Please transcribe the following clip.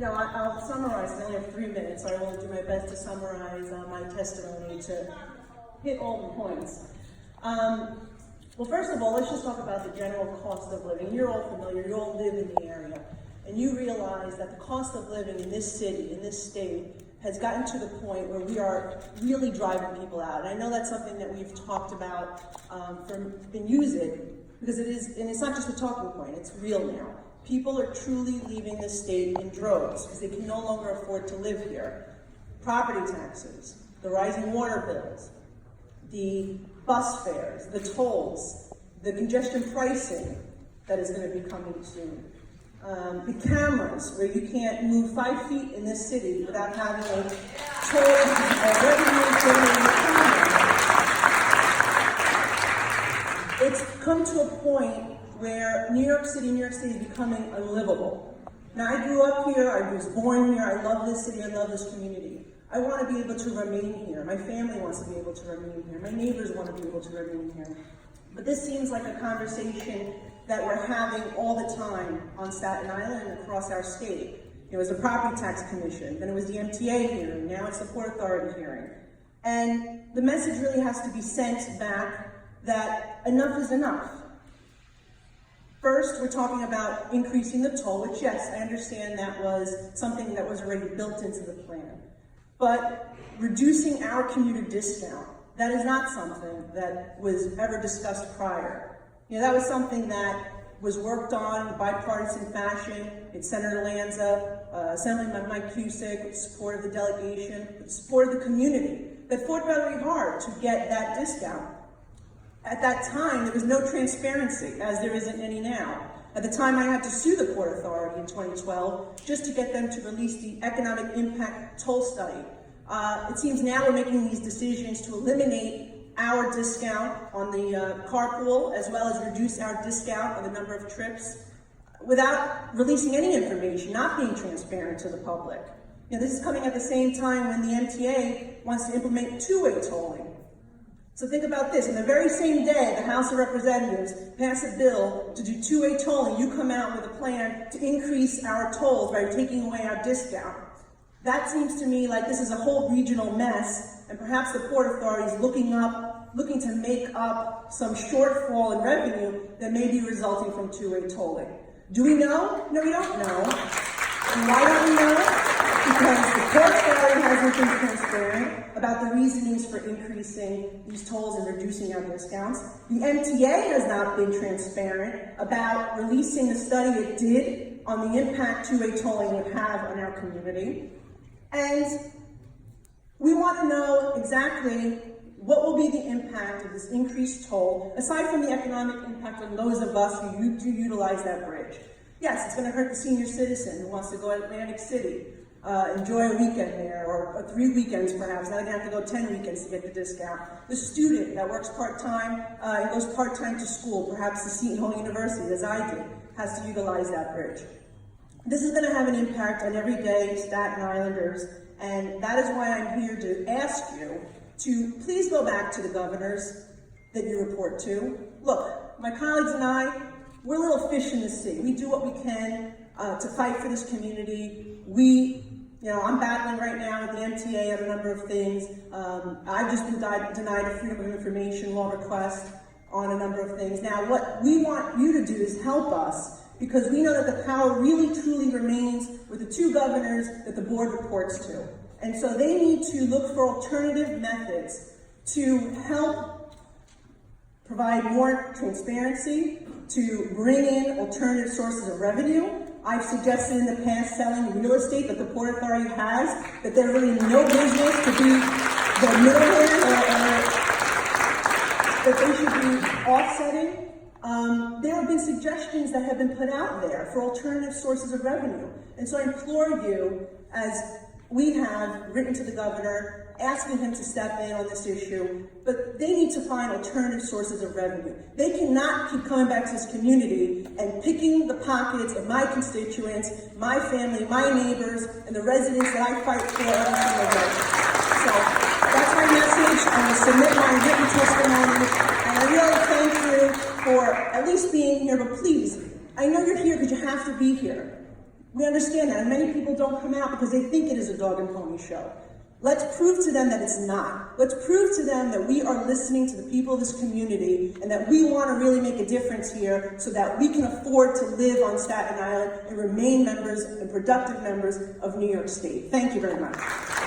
I'll summarize. I only have 3 minutes, so I will do my best to summarize my testimony to hit all the points. Well, first of all, let's just talk about the general cost of living. You're all familiar, you all live in the area, and you realize that the cost of living in this city, in this state, has gotten to the point where we are really driving people out. And I know that's something that we've talked about and use it, because it is, and it's not just a talking point, it's real now. People are truly leaving the state in droves because they can no longer afford to live here. Property taxes, the rising water bills, the bus fares, the tolls, the congestion pricing that is going to be coming soon. The cameras, where you can't move 5 feet in this city without having a toll revenue-generating camera. It's come to a point where New York City is becoming unlivable. Now, I grew up here, I was born here, I love this city, I love this community. I want to be able to remain here. My family wants to be able to remain here. My neighbors want to be able to remain here. But this seems like a conversation that we're having all the time on Staten Island and across our state. It was the Property Tax Commission, then it was the MTA hearing, now it's the Port Authority hearing. And the message really has to be sent back that enough is enough. First, we're talking about increasing the toll, which, yes, I understand that was something that was already built into the plan. But reducing our commuter discount, that is not something that was ever discussed prior. That was something that was worked on in bipartisan fashion in Senator Lanza, Assemblywoman Mike Cusick, with support of the delegation, with support of the community, that fought very hard to get that discount. At that time, there was no transparency, as there isn't any now. At the time, I had to sue the Port Authority in 2012 just to get them to release the economic impact toll study. It seems now we're making these decisions to eliminate our discount on the carpool, as well as reduce our discount on the number of trips, without releasing any information, not being transparent to the public. This is coming at the same time when the MTA wants to implement two-way tolling. So think about this, in the very same day the House of Representatives pass a bill to do two-way tolling, you come out with a plan to increase our tolls by taking away our discount. That seems to me like this is a whole regional mess, and perhaps the Port Authority is looking to make up some shortfall in revenue that may be resulting from two-way tolling. Do we know? No, we don't know. And why don't we know? Because the Port Authority hasn't been transparent about the reasonings for increasing these tolls and reducing our discounts. The MTA has not been transparent about releasing the study it did on the impact two-way tolling would have on our community. And we want to know exactly what will be the impact of this increased toll, aside from the economic impact on those of us who do utilize that bridge. Yes, it's going to hurt the senior citizen who wants to go to Atlantic City, enjoy a weekend there, or 3 weekends perhaps. Now they're going to have to go 10 weekends to get the discount. The student that works part-time and goes part-time to school, perhaps the Seton Hall University, as I did, has to utilize that bridge. This is going to have an impact on everyday Staten Islanders, and that is why I'm here to ask you to please go back to the governors that you report to. Look, my colleagues and I, we're little fish in the sea. We do what we can to fight for this community. I'm battling right now with the MTA on a number of things. I've just been denied a Freedom of Information law request on a number of things. Now, what we want you to do is help us, because we know that the power really truly remains with the two governors that the board reports to. And so they need to look for alternative methods to help provide more transparency, to bring in alternative sources of revenue. I've suggested in the past selling real estate that the Port Authority has, that they're really no business to be the middleman, or that they should be offsetting. There have been suggestions that have been put out there for alternative sources of revenue. And so I implore you, as we have written to the governor, asking him to step in on this issue, but they need to find alternative sources of revenue. They cannot keep coming back to this community and picking the pockets of my constituents, my family, my neighbors, and the residents that I fight for every single day. So that's my message. I'm going to submit my written testimony, and I really thank you for at least being here, but please, I know you're here because you have to be here. We understand that, and many people don't come out because they think it is a dog and pony show. Let's prove to them that it's not. Let's prove to them that we are listening to the people of this community and that we want to really make a difference here so that we can afford to live on Staten Island and remain members and productive members of New York State. Thank you very much.